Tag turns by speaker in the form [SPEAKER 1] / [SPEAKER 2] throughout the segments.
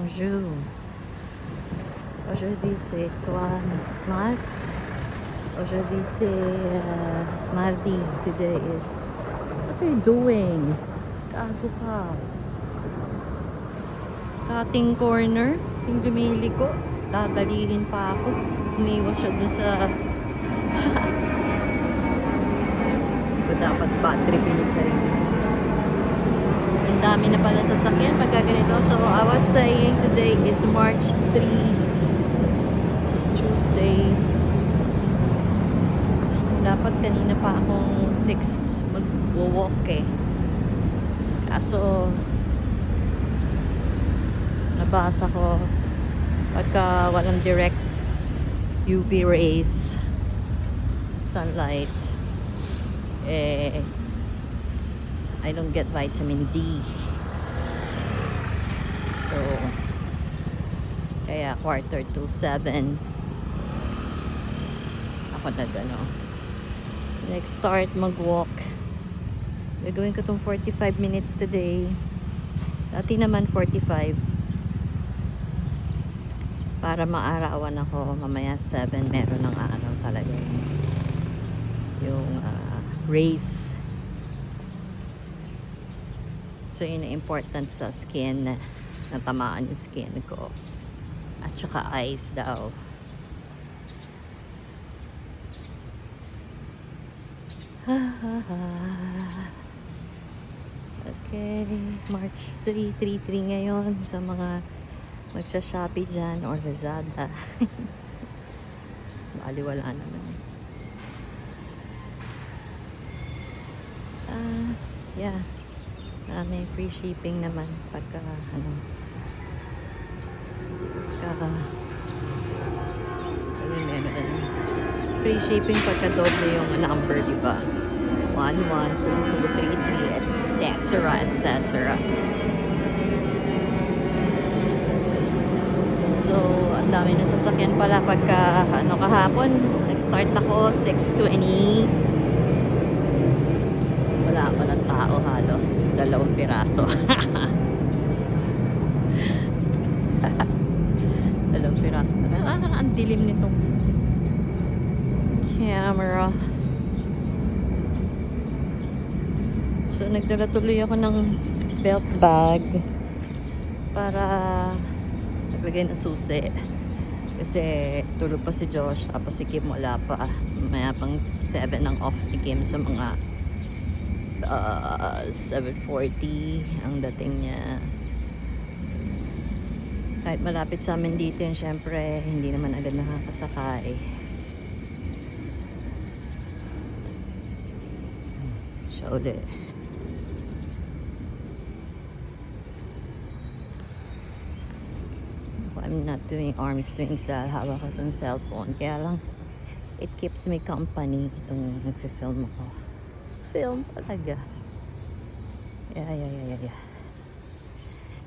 [SPEAKER 1] Bonjour. Aujourd'hui c'est 3 mars. Aujourd'hui c'est mardi. Today is... What are you doing? Gago ka. Cutting corner. Yung lumili ko. Dadalihin pa ako. Umiwas siya dun sa... Hindi ko dapat battery yung sarili. Ang dami na pala sasakyan pagka ganito. So I was saying today is March 3, Tuesday. Dapat kanina pa akong 6 mag-walk eh. Kaso nabasa ko pagka walang direct UV rays, sunlight, I don't get vitamin D. So kaya 6:45 ako next start mag-walk. Gagawin ko tong 45 minutes today. Dati naman 45. Para maarawan ako. Mamaya 7 meron ng talaga yung race. So yun ang important sa skin, na tamaan yung skin ko. At saka eyes daw. Okay, March 3 ngayon sa mga magsha-Shopee dyan or Lazada. Baliwala naman. Yeah. May free shipping naman pagka free shipping pagka doble yung number, diba? 1, 1, 2, 2, 3, 3, etc. So ang dami na sasakyan pala pagka kahapon nag-start ako 6:20. Wala ako ng tao, halos 2 piraso. 2 piraso na. Ang dilim nitong camera. So nagdala tuloy ako ng belt bag para naglagay ng susi. Kasi tulog pa si Josh, tapos si Kim wala pa. Maya pang 7 ang off ni Kim, sa mga 7:40 ang dating niya. Kahit malapit sa amin dito yun, syempre hindi naman agad nakakasakay. Siya uli. I'm not doing arm swings, hawak ko itong cellphone, kaya lang it keeps me company itong nagfi-film ako. Film talaga. Yeah.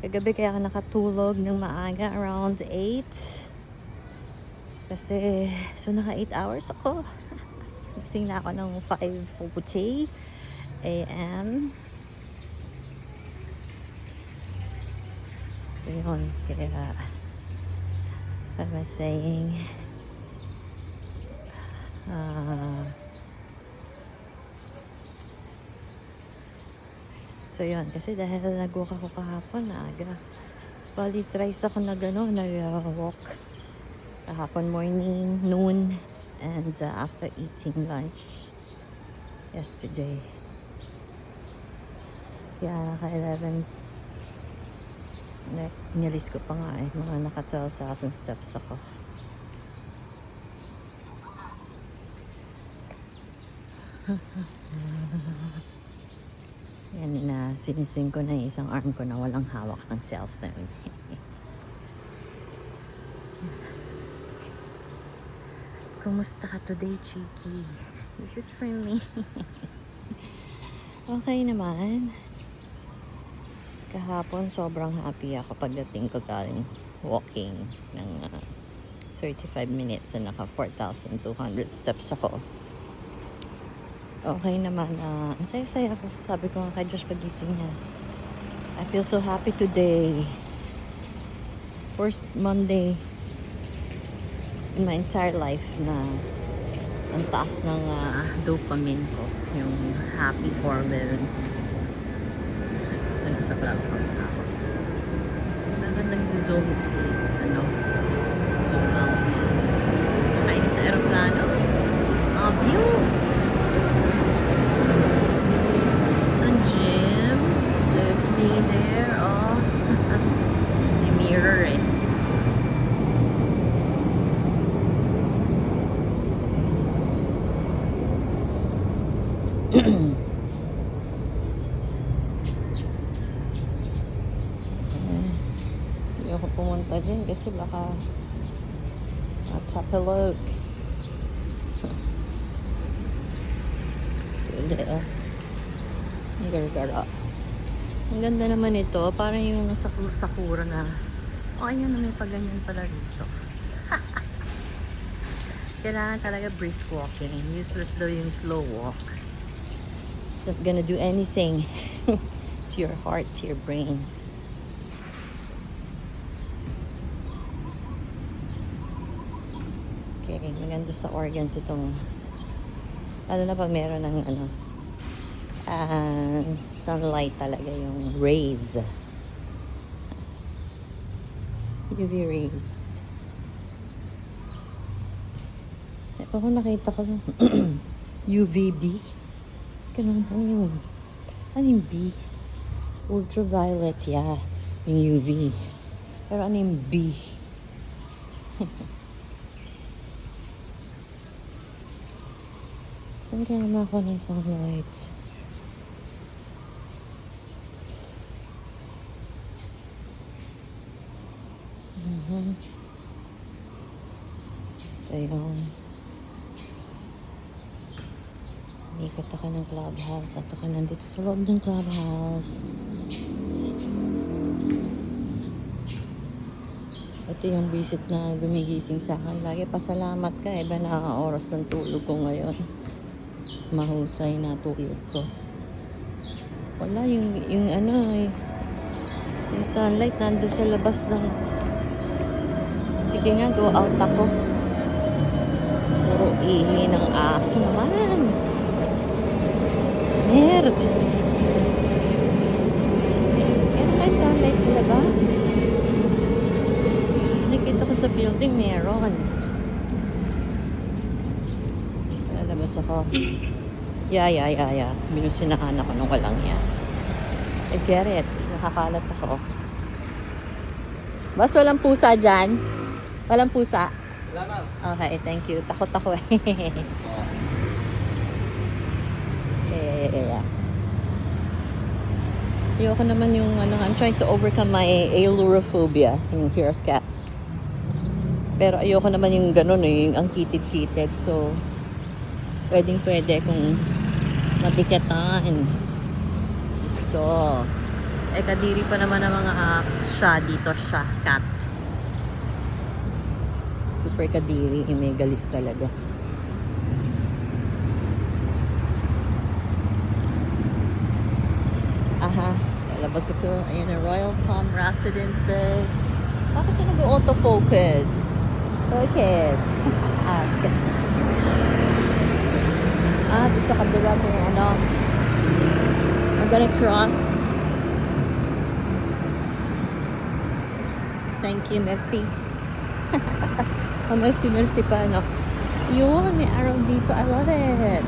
[SPEAKER 1] Kagabi kaya ako nakatulog ng maaga around 8. Kasi, so naka 8 hours ako. Gising na ako ng 5:40 AM. So yun, kaya what am I saying? So yun, kasi dahil nag-walk ako kahapon na aga. Bali, thrice ako nag-walk. Kahapon morning, noon, and after eating lunch yesterday. Kaya naka-11. Nilis ko pa nga mga naka 12,000 steps ako. Yan na, siniswing ko na yung isang arm ko na walang hawak ng cellphone. Kumusta ka today, Chiki? This is for me. Okay naman. Kahapon sobrang happy ako pagdating ko galing walking ng 35 minutes na naka 4,200 steps ako. Okay naman, ang saya-saya ako. Sabi ko nga kay Josh pagising niya, I feel so happy today. First Monday in my entire life na ang taas ng dopamine ko. Yung happy hormones. Nasa practice na ako. Magandang zoom zoom out. Nakain sa aeroplano. View. The gym. There's me there. Oh. May mirror eh. Ayoko pumunta dyan kasi baka matapilog. Gargara. Ang ganda naman ito. Parang yung nasa sakura na. Oh, ayun, may paganyan pala dito. Kailangan talaga brisk walking. Useless daw yung slow walk. It's not gonna do anything to your heart, to your brain. Okay, maganda sa organs itong lalo na pag meron ng sunlight talaga, yung rays. UV rays. Ako nakita ko UVB. Ganun, ano yun? Ano yung B? Ultraviolet, yeah. Yung UV. Pero ano yung B? Saan kaya nakuha ng sunlight? Ayun. Ikot ako ng clubhouse at ako nandito sa loob ng clubhouse. Ito yung visit na gumigising sa akin. Lagi pasalamat ka. Iba na oras ng tulog ko ngayon. Mahusay na tulog ko. Wala yung sunlight nandun sa labas ng. Sige nga, go out ako. Puro ihi ng aso naman. Nerd. Meron may sunlight sa labas. Nakita ko sa building, meron. Lalabas ako. Yeah. Binusinahan ako nung walang yan. I get it. Nakakalat ako. Bas, walang pusa dyan? Walang pusa?
[SPEAKER 2] Wala, ma'am.
[SPEAKER 1] Okay, thank you. Takot ako eh. Yeah. Ayoko naman yung I'm trying to overcome my ailurophobia, yung fear of cats. Pero ayoko naman yung ganun yung ang kitid-kitid. So, pwede kung mabikatan. Let's go. Kadiri pa naman ang mga cat. Super kadiri, may galis talaga. Lalabas ako. Ayan na, Royal Palm Residences. Bakit siya nag-autofocus? Focus. Dito sa kabila ko yung I'm gonna cross. Thank you, merci. Merci pa, Yun, may araw dito. I love it.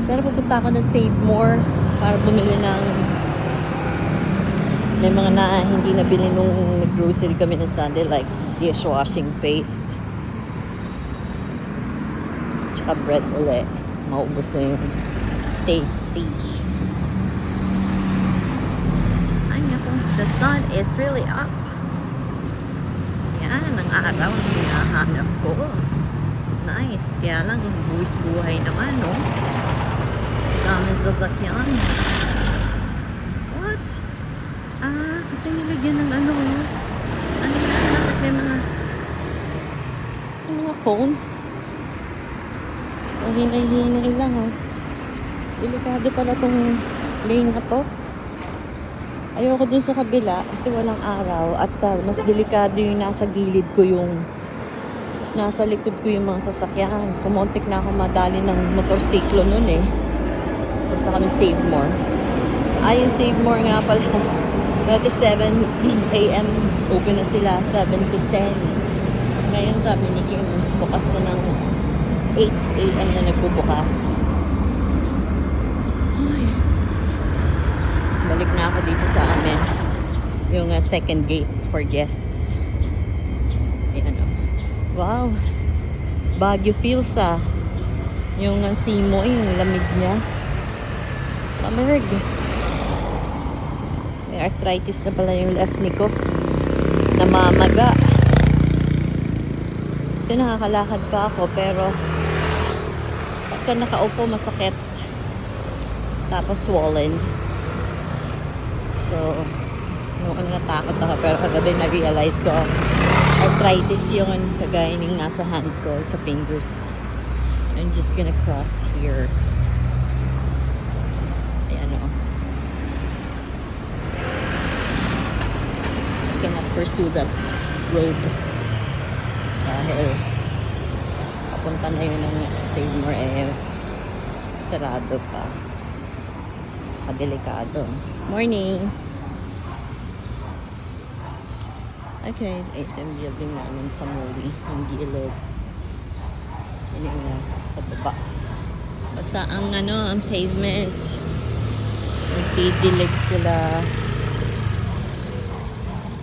[SPEAKER 1] Sana pupunta ako ng Save More para bumili ng may mga hindi nabili nung nag-grocery kami ng Sunday, like dishwashing paste. Tsaka bread ulit. Maubos na yung tasty. Ay, ako. The sun is really up. Yan, ang araw ang hinahanap ko. Nice. Kaya lang, buwis buhay naman, no? Daming sasakyan. What? Kasi nilagyan ng may mga cones. Hinay-hinay lang, Delikado pala tong lane na to. Ayoko dun sa kabila kasi walang araw at mas delikado yung nasa gilid ko yung nasa likod ko yung mga sasakyan. Kumontik na ako madali ng motorsiklo nun eh. Punta kami Save More. Yung Save More nga pala. Dati 7 a.m. open na sila, 7 to 10. Ngayon sabi ni Kim, bukas na ng 8 a.m. na nagbubukas. Ay. Balik na ako dito sa amin. Yung second gate for guests. Ayan o. Wow. Baguio feels yung simoy, yung lamig niya. Lamig. May arthritis na pala yung left knee ko. Namamaga. Ito nakakalakad pa ako pero pagka nakaupo masakit. Tapos swollen. So, noon natakot ako pero kagabi na-realize ko arthritis yun kagaya ng nasa hand ko sa fingers. I'm just gonna cross here. Ayan o. I cannot pursue that road dahil papunta na yun ng Save More sarado pa. Tsaka delikado. Morning! Okay, ito yung building namin sa Muli, yung gilid. Yun yung sa baba. Basta ang ang pavement. Nagdidilig sila.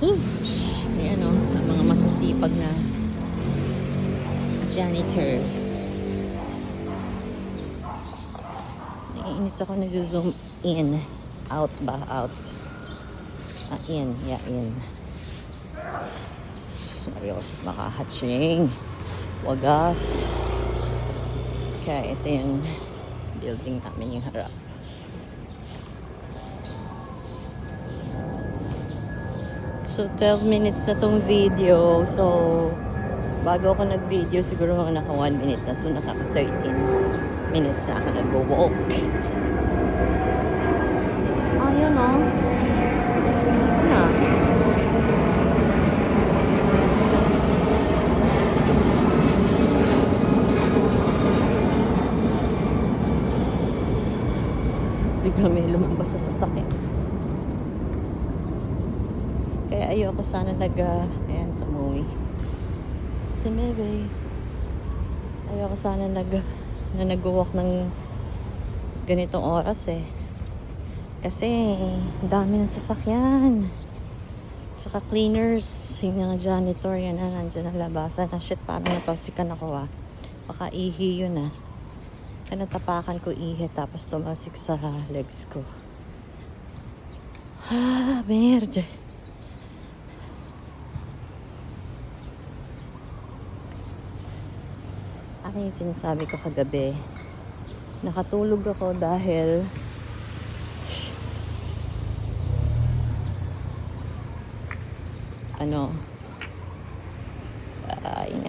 [SPEAKER 1] Ayan ang mga masasipag na janitor. Naiinis ako nag-zoom in. Out ba? Out. In. Yeah, in. Seryoso makahatching. Wagas. Okay, ito yung building namin yung harap. So, 12 minutes na tong video. So, bago ako nag-video, siguro mga naka 1 minute na. So, nakaka 13 minutes na ako nag-walk. Ayun o. Asa na? Bigla may lumabas sa sasakyan. Kaya ayoko sana ayan sa movie. Si Mebe. Ayoko sana nag-walk ng ganitong oras eh. Kasi dami ng sasakyan. Tsaka cleaners, yung mga janitor, yan nandyan ang labasan. Shit, parang natosikan ako Baka ihi yun natapakan ko ihi tapos tumasik sa legs ko. Merde. Akin yung sinasabi ko kagabi. Nakatulog ako dahil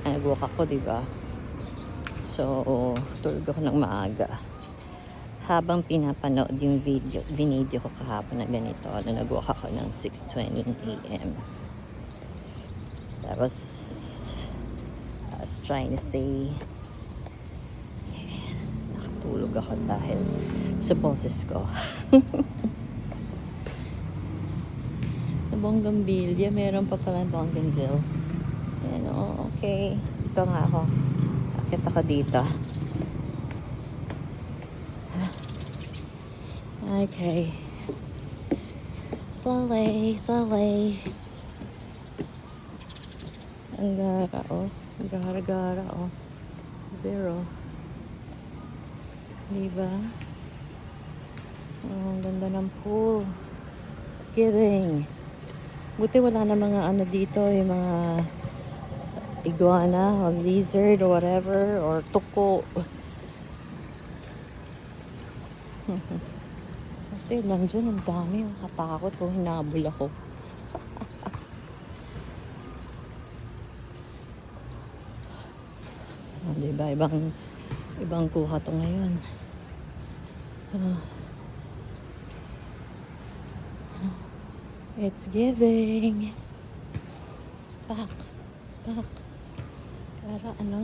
[SPEAKER 1] nag-walk ako, diba? So, tulog ako ng maaga. Habang pinapanood yung video ko kahapon na ganito, nag-walk ako ng 6:20 a.m. I was trying to say, nakatulog ako dahil sa boses ko. Sa Bougainville, meron pa pala Bougainville. Ayan, okay. Ito nga ako. Akit ako dito. Okay. Slowly. Ang gara, Zero. Diba? Ang ganda ng pool. It's kidding. Buti wala na mga dito, yung mga iguana or lizard or whatever or tuko. Ate, lang dyan ang dami. Katakot hinabol ako. Diba? Ibang kuha to ngayon. It's giving. Pak. Pak. Pero ano?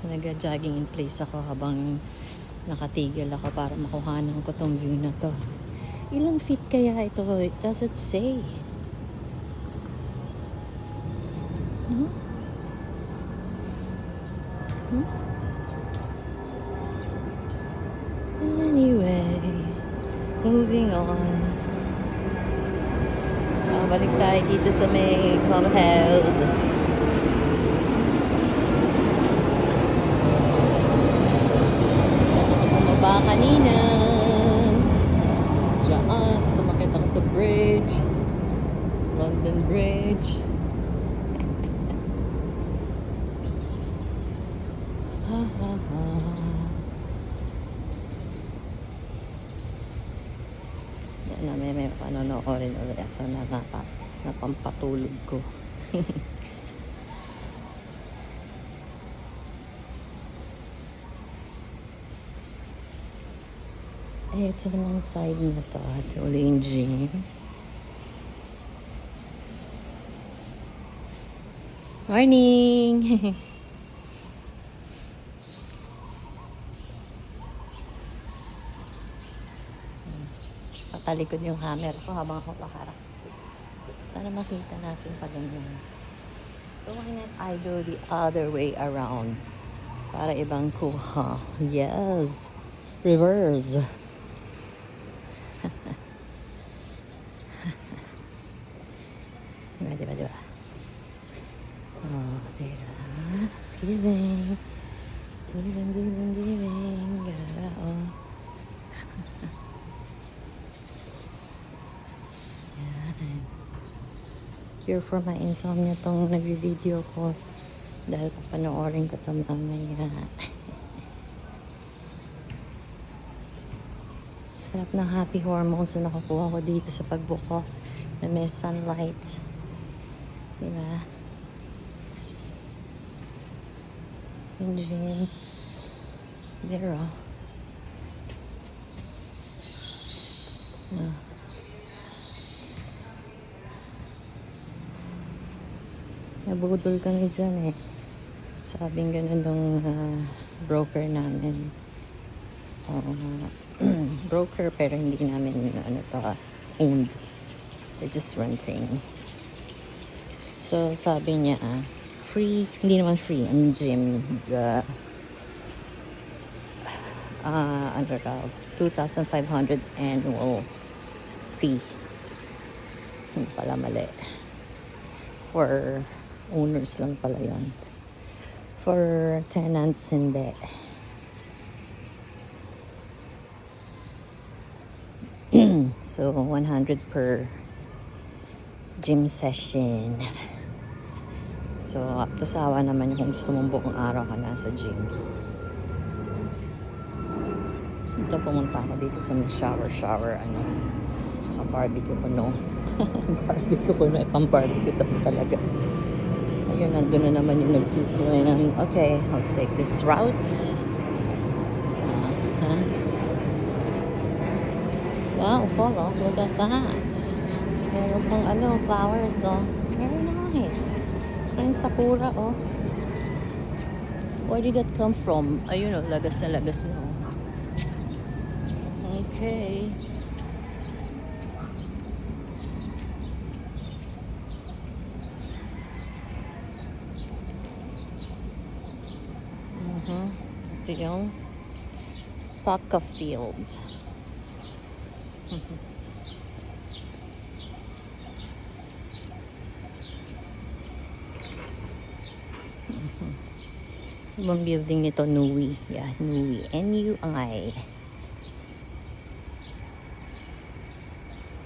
[SPEAKER 1] Nag-jogging in place ako habang nakatigil ako para makuhanan ko tong view na to. Ilang feet kaya ito? It doesn't say. No? Hmm? Anyway, moving on. Balik tayo dito sa may clubhouse. Saan ako bumaba kanina? Diyan, sumakit ako sa bridge. London Bridge. Ha ha ha. Yan na, may panonoorin ulit ako na napampatulog ko. Eh, ito namang side na to. Ito uli yung gym. Morning! Patalikod yung camera ko habang ako pakarap. Para makita natin pa ganyan. So why not I do the other way around? Para ibang kuha. Yes! Reverse! Diba? Oh, diba? It's giving. It's giving. Gara, oh. Yan. Cure for my insomnia tong nag-video ko. Dahil papanoorin ko ito mamaya. Sarap ng happy hormones na nakukuha ko dito sa pagbuko na may sunlight. Diba? Yung gym. There, oh. Nabudol kami dyan eh. Sabing ganun nung broker namin. Broker pero hindi namin owned. We're just renting. So sabi niya free, hindi naman free ang gym. The ano raw 2,500 annual fee. Hindi pala mali. For owners lang pala yun. For tenants hindi. So 100 per gym session. So up to sawa naman yung kung gusto mong buong araw ka nasa gym. Ito pumunta ako dito sa may shower tsaka barbecue ko no. Barbecue ko no, pang barbecue ito talaga. Ayun, nandun na naman yung nagsuswim. Okay, I'll take this route. Wow, follow. Look at that. Meron pang flowers, oh. Very nice. Parang sakura, oh. Where did that come from? Ayun, oh, lagas na. Oh. Okay. Ito yung soccer field. Ibang building nito, Nui. Yeah, Nui. N-U-I.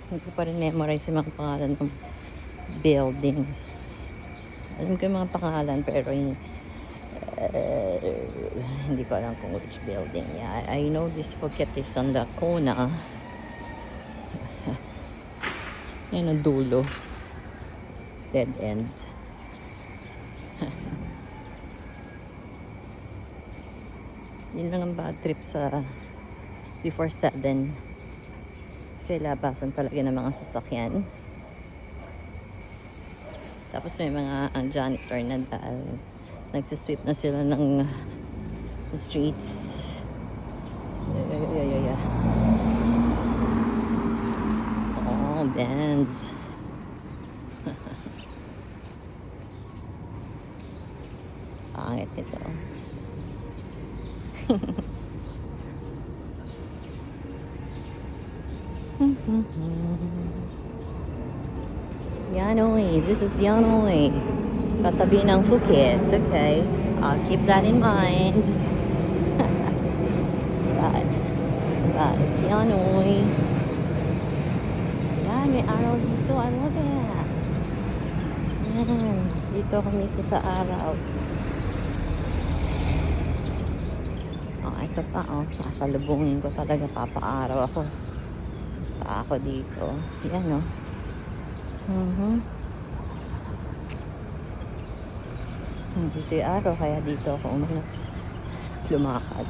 [SPEAKER 1] Hindi ko pa rin memorize yung mga pangalan ng buildings. Alam ko yung mga pangalan pero hindi ko alam kung which building. Yeah, I know this Phuket is on the Kona. Yan ang dulo. Dead end. Yun lang ang bad trip sa before 7. Kasi labasan talaga ng mga sasakyan. Tapos may mga janitor na dahil nagsisweep na sila ng streets. Yeah. Oh, Benz. Pangit ito. Yanoy. This is Yanoy. Katabi ng Phuket. Okay. I'll keep that in mind. That is Yanoy. Yan, may araw dito. I love it. Yan. Dito ako mismo sa araw. Oh, ito pa. Oh, sasalubungin ko talaga. Papaaraw ako. Ako dito. Yan, oh. Dito yung araw, kaya dito ako lumakad.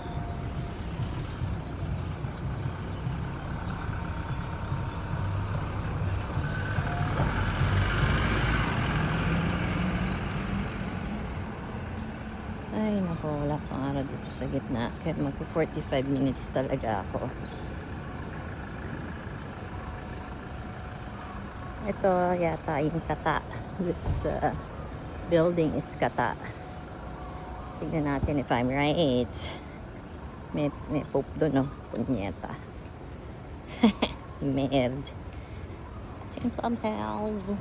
[SPEAKER 1] Ay, naku, wala pang araw dito sa gitna. Kaya mag-45 minutes talaga ako. Ito yata yung Kata. This building is Kata. Tignan natin if I'm right. May poop doon, oh. Punyeta. Merd. Ating clubhouse.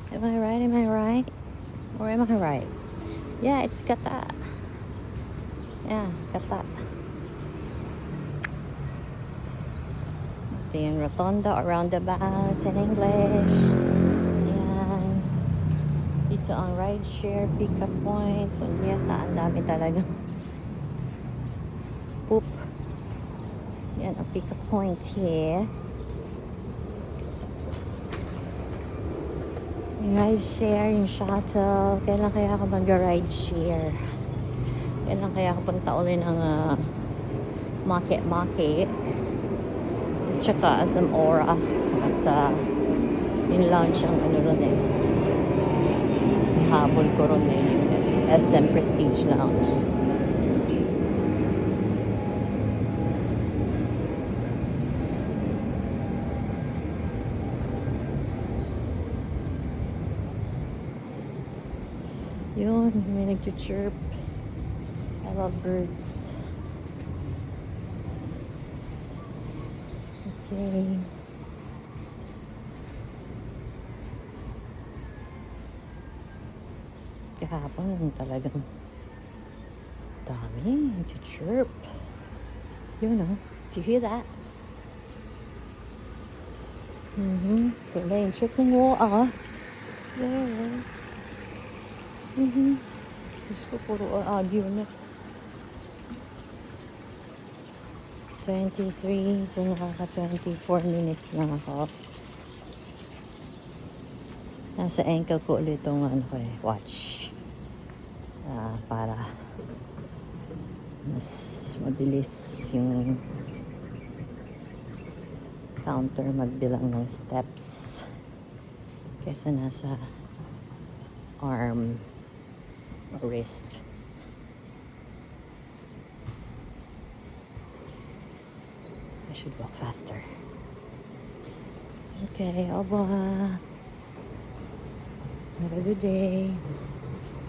[SPEAKER 1] Am I right? Am I right? Or am I right? Yeah, it's Kata. Yeah, Kata. Ito yung rotonda or roundabout in English. Yan. Dito ang rideshare, pick-up point. Punyeta, ang dami talaga. Poop. Yan ang pick-up point here. Yung rideshare, yung shuttle. Kailan kaya ako mag-rideshare? Kailan kaya ako punta ulit ng Maki. Tsaka SM Aura. At yun lang siyang ano ron eh. Ihabol ko ron eh. SM Prestige Lounge. Yun, may nag-chirp. I love birds. Okay. Kahapon talagang dami nag-chirp. Yun, oh. Do you hear that? Wala yung chirp ng waa. There. Diyos ko, puro audio na. 23, so nakaka-24 minutes na ako. Nasa ankle ko ulit itong watch. Para mas mabilis yung counter magbilang ng steps kesa nasa arm or wrist. I should walk faster. Okay, au revoir. Have a good day.